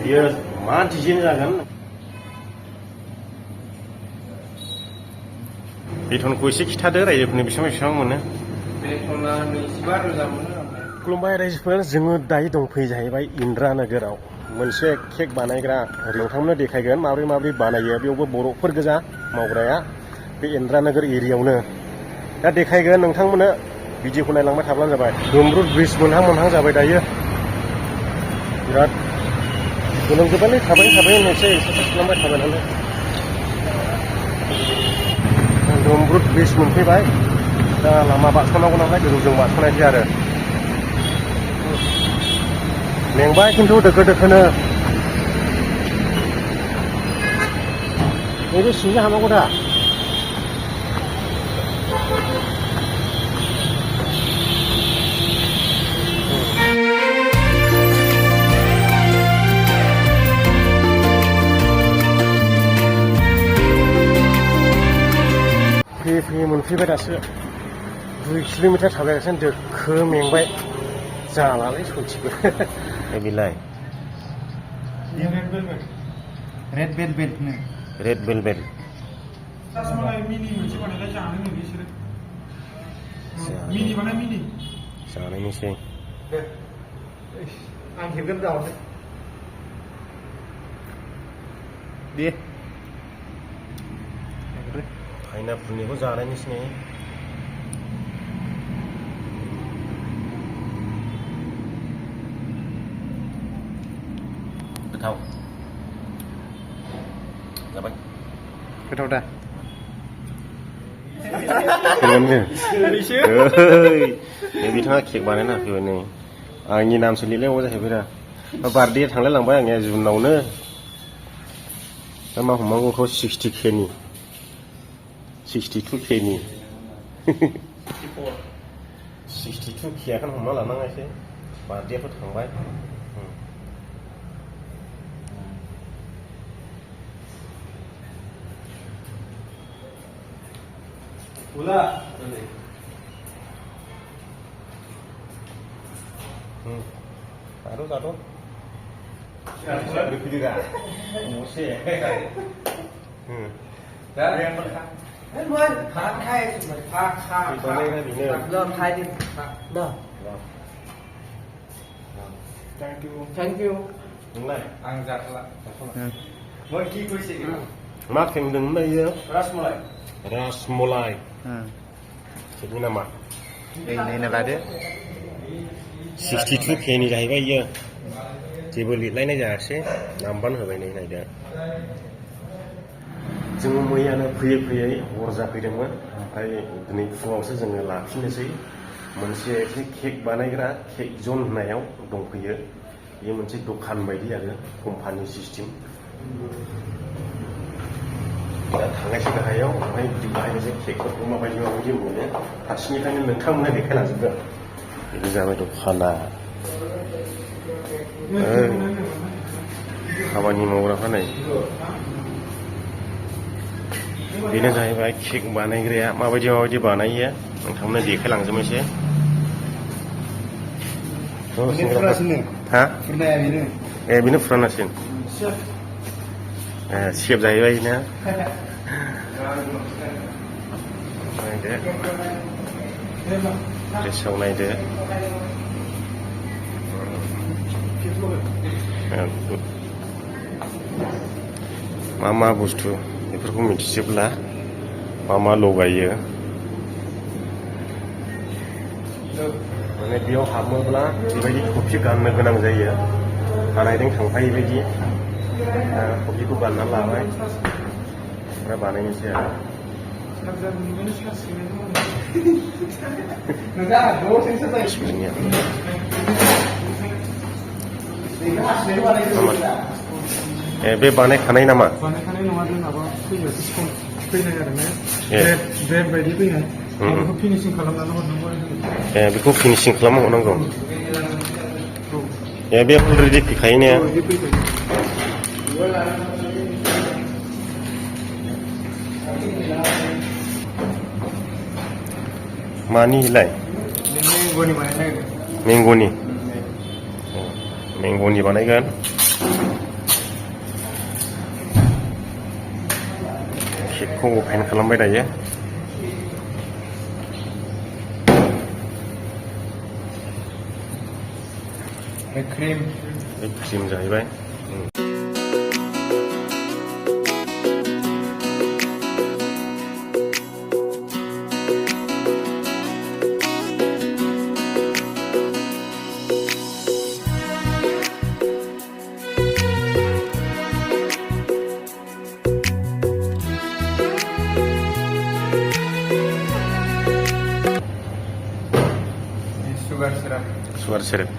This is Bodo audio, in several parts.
बियो मा डिजाइन जागोन बेथनखौ एसे खिथादो रायजोफोरनि बेसेबां मोनो बेथना 25,000 मोनो। खुलुमबाय रायजोफोर जोङो दायो दंफैयो जाहैबाय इन्द्रा नोगोराव मोनसे केक बानायग्रा नोंथांमोननो देखायगोन माबोरै बानायो बेयावबो बर'फोर गोजा मावग्राया बे इन्द्रा नोगोर एरियायावनो दा देखायगोन नोंथांमोननो भिडिअखौ नायलांबाय थाब्लानो जाबाय दुमब्रुद ब्रिज मोनहां जाबाय दायो बिराद गोलोमजोबबायलै थाबाय होननोसै एक्सारसाइस खालामबाय थाबाय नालाय दुमब्रुद ब्रिज मोनफैबाय दा लामा बारस'नांगौ नालाय गोजौजों बारस'नायसै आरो मेंबाय खिन्थु दोखोनो नैबे सिंजों हाबनांगौ दा फैयै मोनफैबाय दासो 2 किल'मिटार थाबायगासिनो दोखो मेंबाय जालालै सयथिबो बिलाय रेड वेलवेट रेड वेलवेट मिनि मोनसे बानायना जानो नो बिसोरो मिनि जानायनिसै आं हेबगोन जाहरदो दे पाइनापोलनिखौ जानायनिसै गोथाव जाबाय गोथाव दा बिथाङा केक बानायना होफैबाय नै आंनि नामसो लिरलायनांगौ जाहैबाय दा बार्थडे थांलाय लांबाय आंनिया जुनावनो दा मा हमनांगौखौ 60K नि 62K नि 62K आखौनो हमना लानाङासै बार्थडेआथ' थांबाय Ula. Taruh. Begitu dah. Musik. Dah. Dah. Khang khai, khang. Dah khai đi. Dah. Thank you. Đúng này. Ăn giặt lại. Mỗi khi tôi sẽ Mát thành đừng đây á. Rasmalai. Rasmalai. Ini nama. Ini ada. 62K नि जाहैबाय इयो जेबो लिरलायनाय जायासै नाम्बारनो होबाय नै नायदो जोङो मैयानो फैयै हर जाफैदोंमोन ओमफ्राय दिनै फुङावसो जोङो लाफिननोसै मोनसे केक बानायग्रा केक जन होननायाव दंफैयो बेयो मोनसे दखान बायदि आरो कम्पानि सिस्टेम दा थांगासिनो गाहायाव ओमफ्राय बिदि बाहायनोसै केकफोरखौ माबायदि मोनो फारसेनिफ्रायनो नोंथांमोना देखायलांजोबगोन ini जाबाय दखाना खामानि मावग्राफ्रा नै बेनो जाहैबाय केक बानायग्राया माबायदि बानायो नोंथांमोननो देखायलांजोबनोसै हा बेनो फुरानासिन सेफ जाहैबाय ना गेसाव नायदो मा बुस्थु बेफोरखौ मिथिजोबला मा लगायो माने बेयाव हाबोब्ला बेबायदि कफि गाननो गोनां जायो खानायजों थांफायै बायदि कफिखौ गाननानै लाबाय ओमफ्राय बानायनोसै आरो बे बानायखानाय नामा? बानायखानाय नङा जोंनाबो फैनाय आरो ना ब्रेड बायदि फैनाय बेखौ फिनिशिं खालामनानै हरनांगौ आरो बेखौ फिनिशिं खालामना हरनांगौ बे अलरेडि फैखायो ने मानिलाय मैंग'नि बानायगोन केकखौ अपेन खालामबाय दायो क्रीम बे क्रिम जाहैबाय शुगर सिरप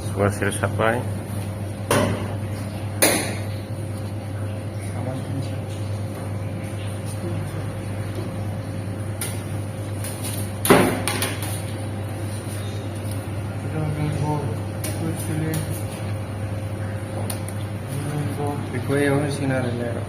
सुगार सिरप सारबाय बेखौ एवहोसिगोन आरो लेयाराव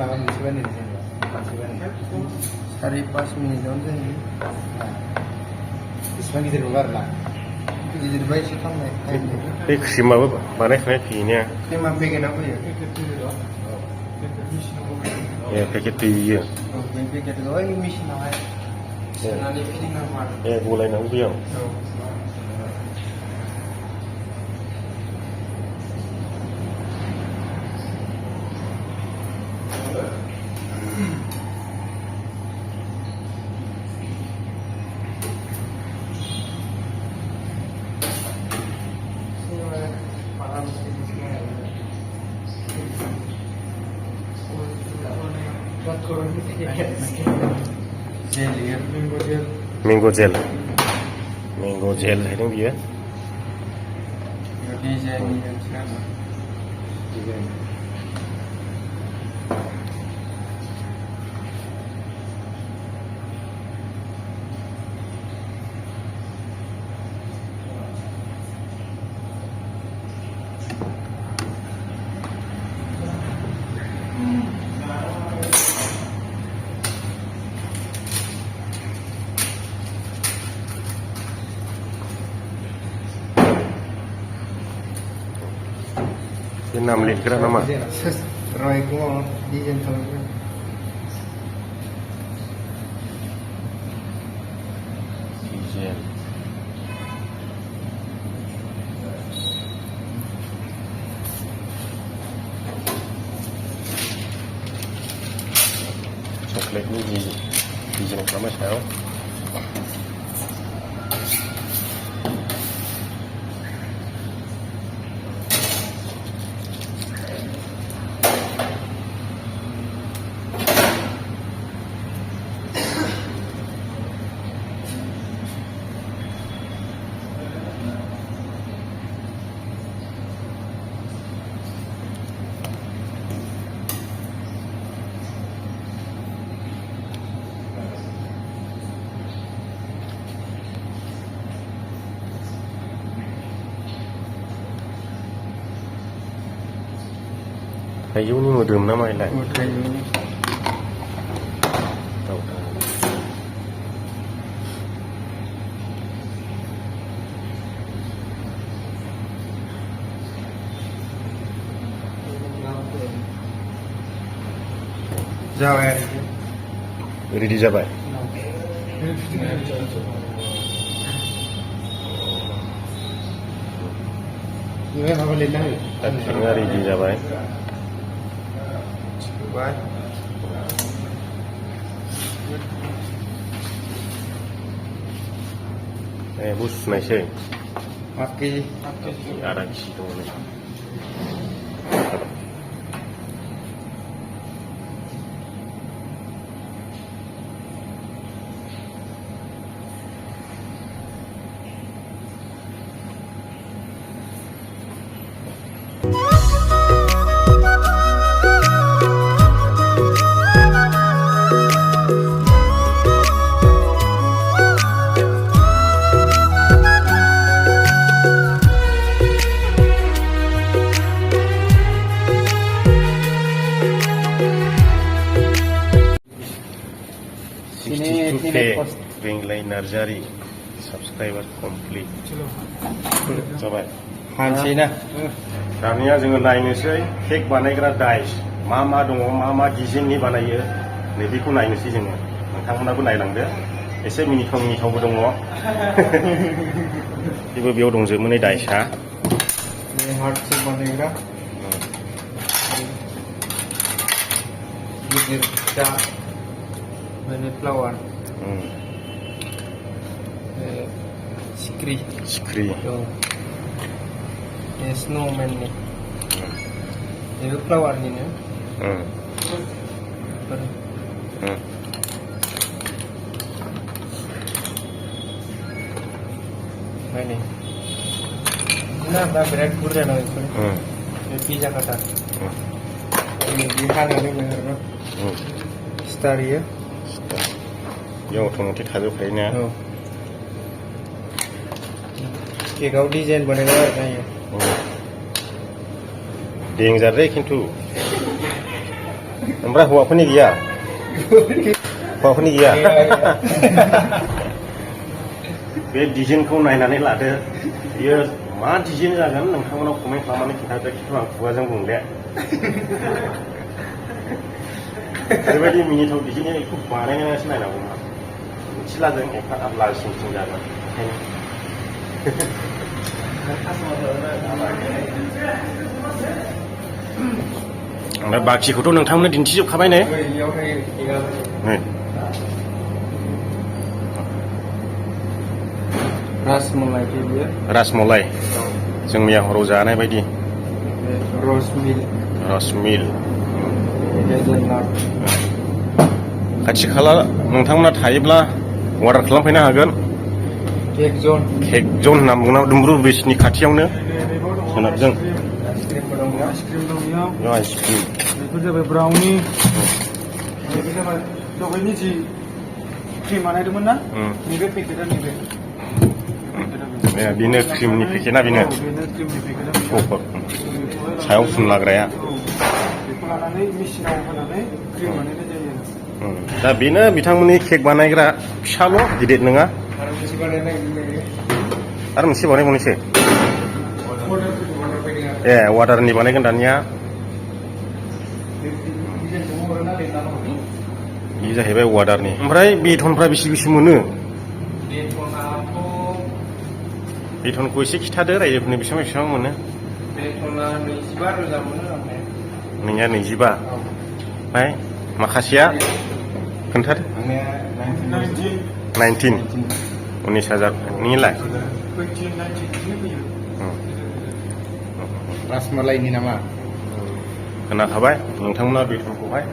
माबा मोनसे बानायनो जेनेबा 4-5 मिनिटावनो जायो बेसेबां गिदिर नङा आरोना गिदिरबा एसे खालामनाय बे क्रिमाबो बानायखानाय फैयोना क्रिमा पेकेटाव फैयो ए पेकेट फैयो बे पेकेटखौ ओइ मेसिनावहाय सोनानै फिदिंनांगौ आरो ए गलायनांगौ बेयाव मैंगो जेल जाहैदों बियो ये नाम लिखग्रा नामा रयखौ डिजाइन खालामगोन चकलेटनि डिजाइन खालामनाय सायाव थाइजौनि मोदोम ना माइलाय जाबाय रेडि जाबाय माबा लिरना हो रेडि जाबाय सुनायसै हाफ केजि आधा केजि दङ नार्जारी साबसक्राइबार कमप्लिट चलो जाबाय हानसै ना दानिया जोङो नायनोसै केक बानायग्रा डाइस मा दङ मा डिजाइननि बानायो नैबेखौ नायनोसै जोङो नोंथांमोनाबो नायलांदो एसे मिनिथावबो दङ बेबो बेयाव दंजोबो नै डाइसआ ये हार्ट से बनेगा ये गिरजा मैंने फ्लावर सिख्रि तो ये स्नोमैन ने ये फ्लावर नहीं है पर मैंने ना बिराद बुरजा ना इसमें ये पिज़्ज़ा का था ये खाने में मेरे स्टार ये बेयाव अट'मेटिक थाजोबखायोना केकआव डिजाइन बनेगा आरोना ये देंजारलै खिन्थु ओमफ्राय हौवाफोरनि गैया बे डिजाइनखौ नायनानै लादो बियो मा डिजाइन जागोन नोंथांमोनाव कमेन्ट खालामनानै खिन्थादो खिन्थु आं खुगाजों बुंले ओरैबायदि मिनिथाव डिजाइननि बेखौ बानायनानैसो नायनांगौमोन मिथिला जों एफा लाजिं जागोन ओमफ्राय बाखिखौथ' नोंथांमोननो दिन्थिजोबखाबाय ने रसमलाई के लिए रासमलाई जों मैया हराव जानाय बायदि रसमिल खाथि खाला नोंथांमोना थायोब्ला अर्डार खालामफैनो हागोन केक जन होनना बुङो दुमब्रु ब्रिजनि खाथियावनो सोनाबजों आइसक्रिम दं बेयाव आइसक्रिम बेफोर जाबाय ब्राउनि बेफोर जाबाय दहायनि जि क्रिम बानायदोंमोन ना नैबे पेकेटआ नैबे बेनो क्रिमनि पेकेटआ बेनो बेनो क्रिमनि पेकेटआ सायाव फुनलाग्राया बेखौ लानानै मेसिनाव होनानै क्रिम बानायनाय जायो दा बेनो बिथांमोननि केक बानायग्रा फिसाल' गिदिर नङा आरो मोनसे बानायबावनोसै ए वाटारनि बानायगोन दानिया बे जाहैबाय वाटारनि ओमफ्राय बेथनफ्रा बेसे मोनो बेथनखौ एसे खिथादो रायजोफोरनो बेसेबां मोनो बेथना 25 रोजा मोनो नोंनिया 25 ओमफ्राय माखासेया खोन्थादो 19 19,000 नोंनिलाय रसमलाइनि नामा खोनाखाबाय नोंथांमोना बेथनखौहाय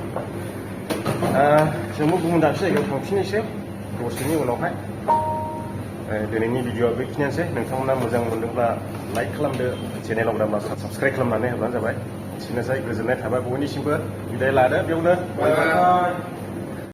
जोंबो गुबुन दाबसे जायगायाव थांफिननोसै दसेनि उनावहाय दिनैनि भिडिअआ बेखिनियानोसै नोंथांमोना मोजां मोनदोंब्ला लाइक खालामदो चेनेलाव गोदानब्ला साबस्क्राइब खालामनानै होब्लानो जाबाय एसेनोसै गोजोननाय थाबाय बयनिसिमबो बिदाय लादो बेयावनो